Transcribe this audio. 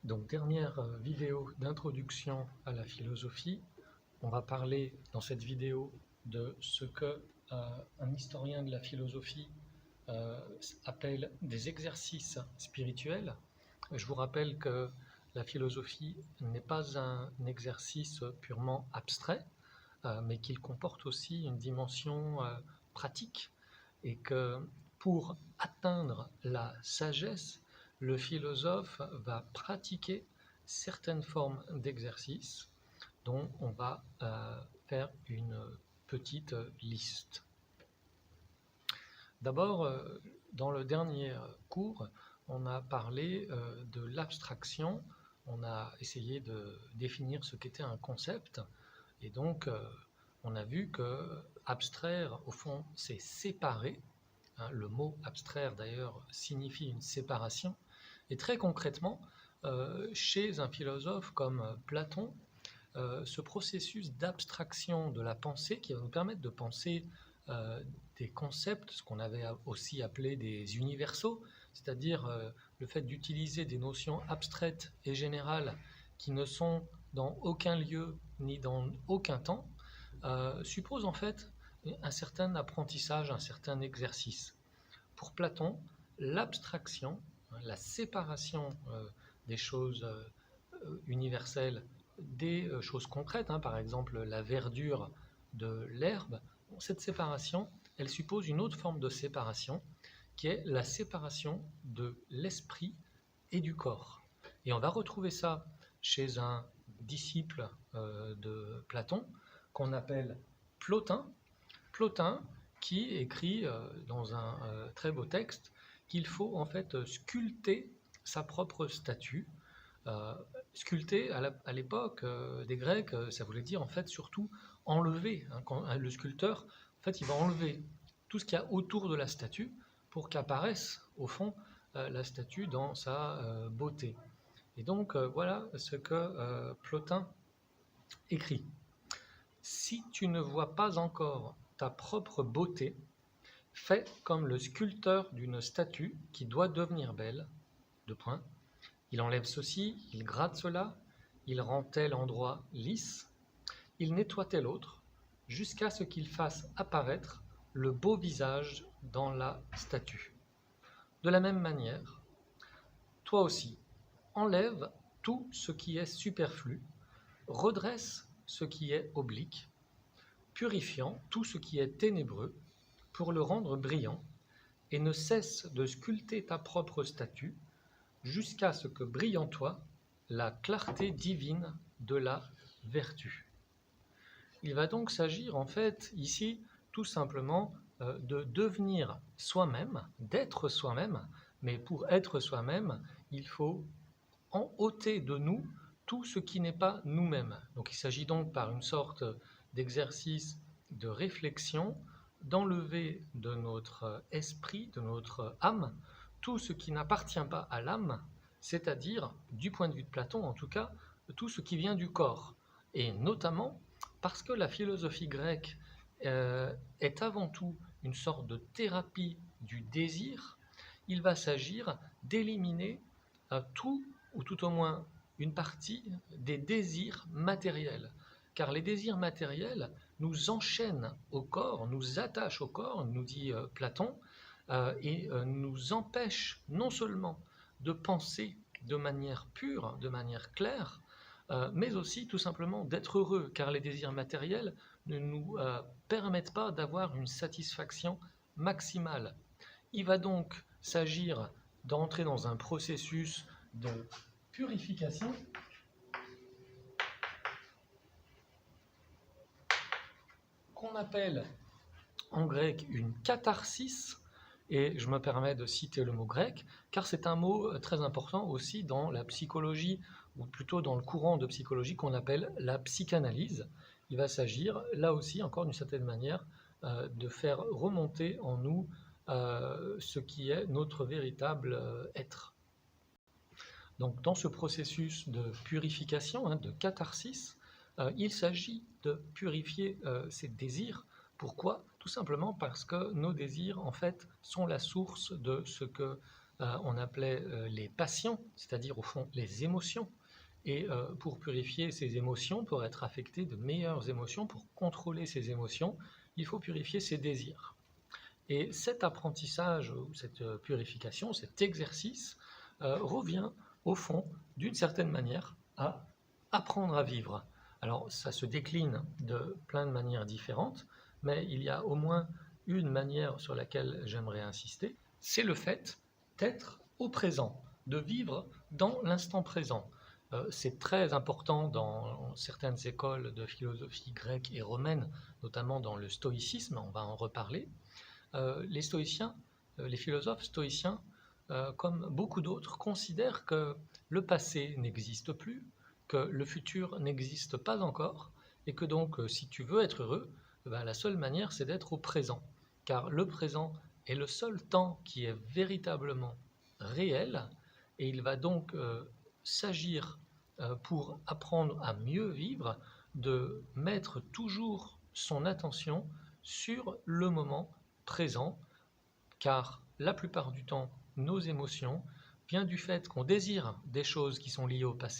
Donc dernière vidéo d'introduction à la philosophie. On va parler dans cette vidéo de ce que un historien de la philosophie appelle des exercices spirituels. Je vous rappelle que la philosophie n'est pas un exercice purement abstrait, mais qu'il comporte aussi une dimension pratique, et que pour atteindre la sagesse, le philosophe va pratiquer certaines formes d'exercices dont on va faire une petite liste. D'abord, dans le dernier cours, on a parlé de l'abstraction, on a essayé de définir ce qu'était un concept, et donc on a vu que abstraire, au fond, c'est séparer. Le mot abstraire, d'ailleurs, signifie une séparation. Et très concrètement, chez un philosophe comme Platon, ce processus d'abstraction de la pensée qui va nous permettre de penser des concepts, ce qu'on avait aussi appelé des universaux, c'est-à-dire le fait d'utiliser des notions abstraites et générales qui ne sont dans aucun lieu ni dans aucun temps, suppose en fait un certain apprentissage, un certain exercice. Pour Platon, l'abstraction, la séparation des choses universelles des choses concrètes, par exemple la verdure de l'herbe, cette séparation, elle suppose une autre forme de séparation, qui est la séparation de l'esprit et du corps. Et on va retrouver ça chez un disciple de Platon, qu'on appelle Plotin. Plotin qui écrit dans un très beau texte qu'il faut en fait sculpter sa propre statue. Sculpter à l'époque des Grecs, ça voulait dire en fait surtout enlever. Quand le sculpteur, en fait, il va enlever tout ce qu'il y a autour de la statue pour qu'apparaisse au fond la statue dans sa beauté. Et donc voilà ce que Plotin écrit. Si tu ne vois pas encore ta propre beauté, fais comme le sculpteur d'une statue qui doit devenir belle. Il enlève ceci, il gratte cela, il rend tel endroit lisse, il nettoie tel autre, jusqu'à ce qu'il fasse apparaître le beau visage dans la statue. De la même manière, toi aussi, enlève tout ce qui est superflu, redresse ce qui est oblique, purifiant tout ce qui est ténébreux pour le rendre brillant, et ne cesse de sculpter ta propre statue jusqu'à ce que brille en toi la clarté divine de la vertu. Il va donc s'agir en fait ici tout simplement de devenir soi-même, d'être soi-même, mais pour être soi-même, il faut ôter de nous tout ce qui n'est pas nous-mêmes. Donc il s'agit donc par une sorte d'exercice de réflexion, d'enlever de notre esprit, de notre âme, tout ce qui n'appartient pas à l'âme, c'est-à-dire, du point de vue de Platon en tout cas, tout ce qui vient du corps. Et notamment parce que la philosophie grecque est avant tout une sorte de thérapie du désir, il va s'agir d'éliminer tout, ou tout au moins une partie des désirs matériels. Car les désirs matériels nous enchaînent au corps, nous attachent au corps, nous dit Platon, et nous empêchent non seulement de penser de manière pure, de manière claire, mais aussi tout simplement d'être heureux, car les désirs matériels ne nous permettent pas d'avoir une satisfaction maximale. Il va donc s'agir d'entrer dans un processus de purification qu'on appelle en grec une catharsis, et je me permets de citer le mot grec, car c'est un mot très important aussi dans la psychologie, ou plutôt dans le courant de psychologie qu'on appelle la psychanalyse. Il va s'agir, là aussi, encore d'une certaine manière, de faire remonter en nous ce qui est notre véritable être. Donc dans ce processus de purification, de catharsis, il s'agit de purifier ces désirs. Pourquoi ? Tout simplement parce que nos désirs, en fait, sont la source de ce que on appelait les passions, c'est-à-dire au fond les émotions. Et pour purifier ces émotions, pour être affecté de meilleures émotions, pour contrôler ces émotions, il faut purifier ses désirs. Et cet apprentissage, ou cette purification, cet exercice, revient au fond, d'une certaine manière, à apprendre à vivre. Alors ça se décline de plein de manières différentes, mais il y a au moins une manière sur laquelle j'aimerais insister, c'est le fait d'être au présent, de vivre dans l'instant présent. C'est très important dans certaines écoles de philosophie grecque et romaine, notamment dans le stoïcisme, on va en reparler. Les stoïciens, les philosophes stoïciens, comme beaucoup d'autres, considèrent que le passé n'existe plus, que le futur n'existe pas encore, et que donc, si tu veux être heureux, la seule manière, c'est d'être au présent. Car le présent est le seul temps qui est véritablement réel, et il va donc s'agir, pour apprendre à mieux vivre, de mettre toujours son attention sur le moment présent, car la plupart du temps, nos émotions viennent du fait qu'on désire des choses qui sont liées au passé.